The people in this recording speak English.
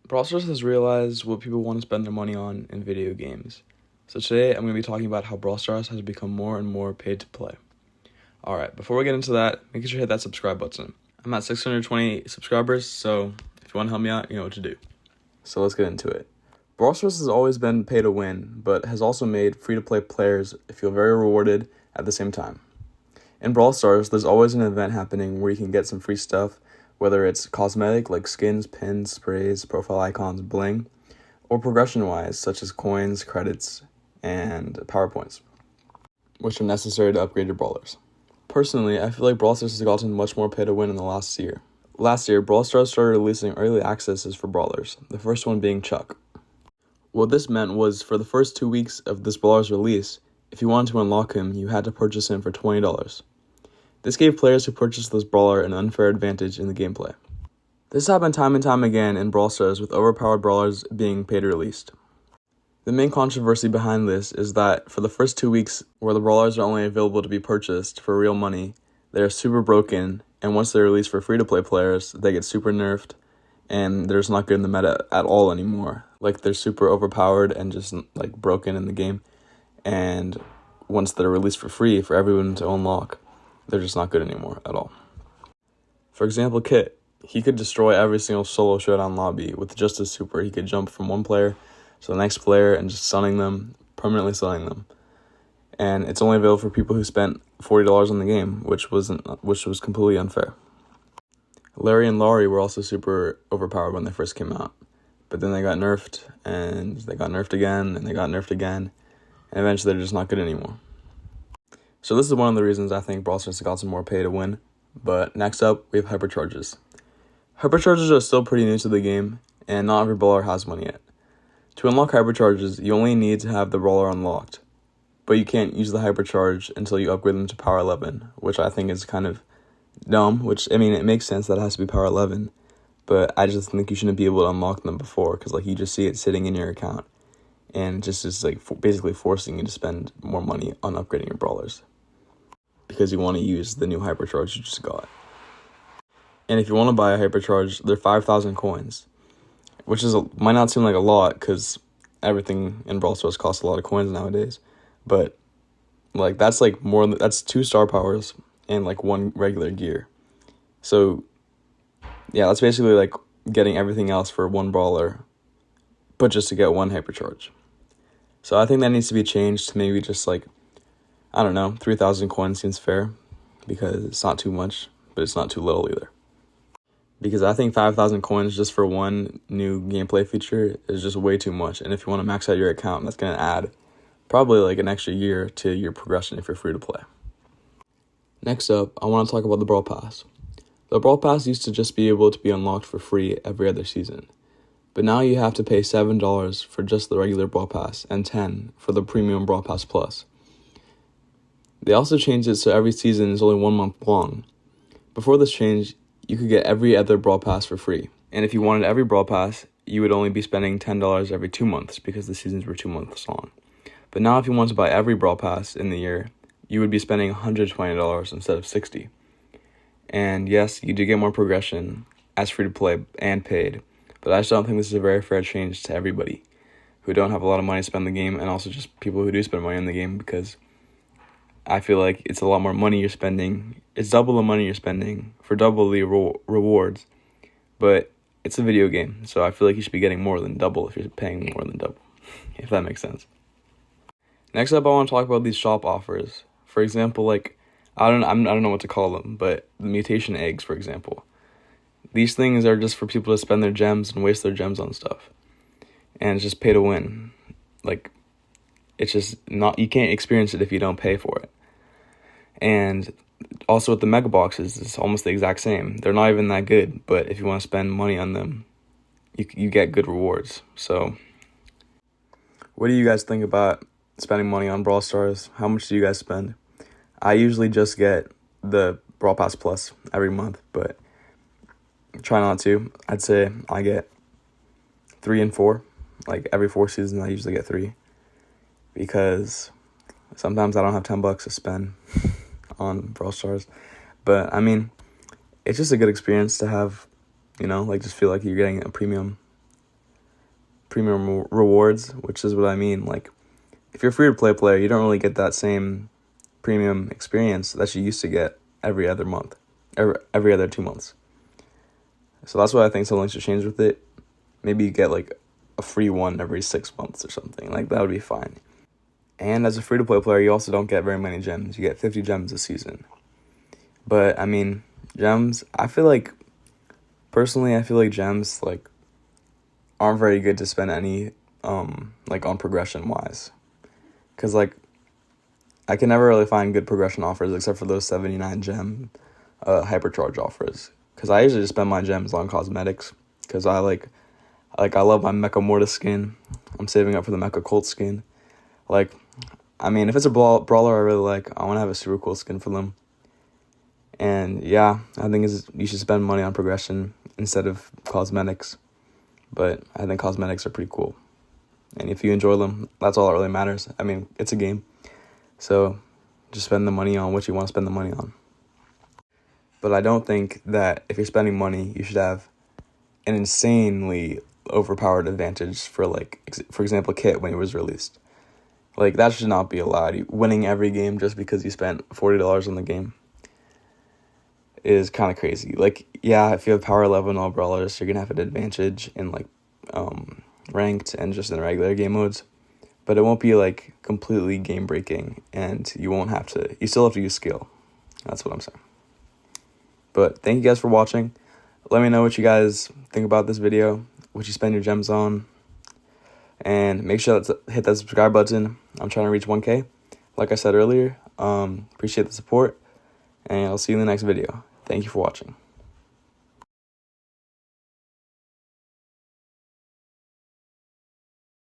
Brawl Stars has realized what people want to spend their money on in video games. So today I'm going to be talking about how Brawl Stars has become more and more paid to play. Alright, before we get into that, make sure you hit that subscribe button. I'm at 620 subscribers, so if you want to help me out, you know what to do. So let's get into it. Brawl Stars has always been pay to win, but has also made free-to-play players feel very rewarded at the same time. In Brawl Stars, there's always an event happening where you can get some free stuff, whether it's cosmetic like skins, pins, sprays, profile icons, bling, or progression-wise such as coins, credits, and PowerPoints, which are necessary to upgrade your brawlers. Personally, I feel like Brawl Stars has gotten much more pay to win in the last year. Last year, Brawl Stars started releasing early accesses for brawlers, the first one being Chuck. What this meant was for the first 2 weeks of this brawler's release, if you wanted to unlock him, you had to purchase him for $20. This gave players who purchased this brawler an unfair advantage in the gameplay. This happened time and time again in Brawl Stars with overpowered brawlers being paid released. The main controversy behind this is that for the first 2 weeks where the brawlers are only available to be purchased for real money, they are super broken, and once they're released for free-to-play players, they get super nerfed, and they're just not good in the meta at all anymore. Like, they're super overpowered and just like broken in the game, and once they're released for free for everyone to unlock, they're just not good anymore at all. For example, Kit. He could destroy every single solo showdown lobby with just his super. He could jump from one player to the next player and just permanently stunning them. And it's only available for people who spent $40 on the game, which was completely unfair. Larry and Laurie were also super overpowered when they first came out, but then they got nerfed, and they got nerfed again, and they got nerfed again, and eventually they're just not good anymore. So this is one of the reasons I think Brawl Stars has got some more pay to win. But next up, we have hypercharges. Hypercharges are still pretty new to the game, and not every brawler has one yet. To unlock hypercharges, you only need to have the brawler unlocked, but you can't use the hypercharge until you upgrade them to power 11, which I think is kind of dumb, it makes sense that it has to be power 11, but I just think you shouldn't be able to unlock them before, because you just see it sitting in your account, and just is basically forcing you to spend more money on upgrading your brawlers, because you want to use the new hypercharge you just got. And if you want to buy a hypercharge, they're 5,000 coins, which might not seem like a lot because everything in Brawl Stars costs a lot of coins nowadays, but that's 2 star powers and 1 regular gear. So yeah, that's basically getting everything else for 1 brawler, but just to get 1 hypercharge. So I think that needs to be changed to maybe just 3,000 coins seems fair, because it's not too much, but it's not too little either. Because I think 5,000 coins just for 1 new gameplay feature is just way too much. And if you want to max out your account, that's going to add probably an extra year to your progression if you're free to play. Next up, I want to talk about the Brawl Pass. The Brawl Pass used to just be able to be unlocked for free every other season. But now you have to pay $7 for just the regular Brawl Pass and $10 for the premium Brawl Pass Plus. They also changed it so every season is only 1 month long. Before this change, you could get every other Brawl Pass for free. And if you wanted every Brawl Pass, you would only be spending $10 every 2 months because the seasons were 2 months long. But now if you want to buy every Brawl Pass in the year, you would be spending $120 instead of $60. And yes, you do get more progression as free to play and paid, but I just don't think this is a very fair change to everybody who don't have a lot of money to spend in the game, and also just people who do spend money in the game, because I feel like it's a lot more money you're spending. It's double the money you're spending for double the rewards, but it's a video game, so I feel like you should be getting more than double if you're paying more than double, if that makes sense. Next up, I want to talk about these shop offers. For example, I don't know what to call them, but the mutation eggs, for example. These things are just for people to spend their gems and waste their gems on stuff, and it's just pay to win. It's just not, you can't experience it if you don't pay for it. And also with the mega boxes, it's almost the exact same. They're not even that good, but if you want to spend money on them, you get good rewards. So what do you guys think about spending money on Brawl Stars? How much do you guys spend? I usually just get the Brawl Pass Plus every month, but try not to. I'd say I get 3 and 4. Every 4 seasons, I usually get 3, because sometimes I don't have $10 to spend on Brawl Stars. But it's just a good experience to have, just feel like you're getting a premium premium rewards, which is what I mean. Like, if you're a free-to-play player, you don't really get that same premium experience that you used to get every other month, every other 2 months. So that's why I think something should change with it. Maybe you get like a free one every 6 months or something. Like, that would be fine. And as a free-to-play player, you also don't get very many gems. You get 50 gems a season. But, I mean, gems, personally, I feel like gems, like, aren't very good to spend any, like, on progression-wise. Because, like, I can never really find good progression offers except for those 79 gem hypercharge offers. Because I usually just spend my gems on cosmetics. Because I love my Mecha Mortis skin. I'm saving up for the Mecha Colt skin. Like, I mean, if it's a brawler I really like, I want to have a super cool skin for them. And yeah, I think you should spend money on progression instead of cosmetics. But I think cosmetics are pretty cool. And if you enjoy them, that's all that really matters. I mean, it's a game. So just spend the money on what you want to spend the money on. But I don't think that if you're spending money, you should have an insanely overpowered advantage for, like, for example, Kit when he was released. Like, that should not be allowed. Winning every game just because you spent $40 on the game is kind of crazy. Like, yeah, if you have power 11 all brawlers, you're going to have an advantage in, like, ranked and just in regular game modes. But it won't be, like, completely game-breaking, and you still have to use skill. That's what I'm saying. But thank you guys for watching. Let me know what you guys think about this video, what you spend your gems on. And make sure to hit that subscribe button. I'm trying to reach 1K. Like I said earlier, appreciate the support. And I'll see you in the next video. Thank you for watching.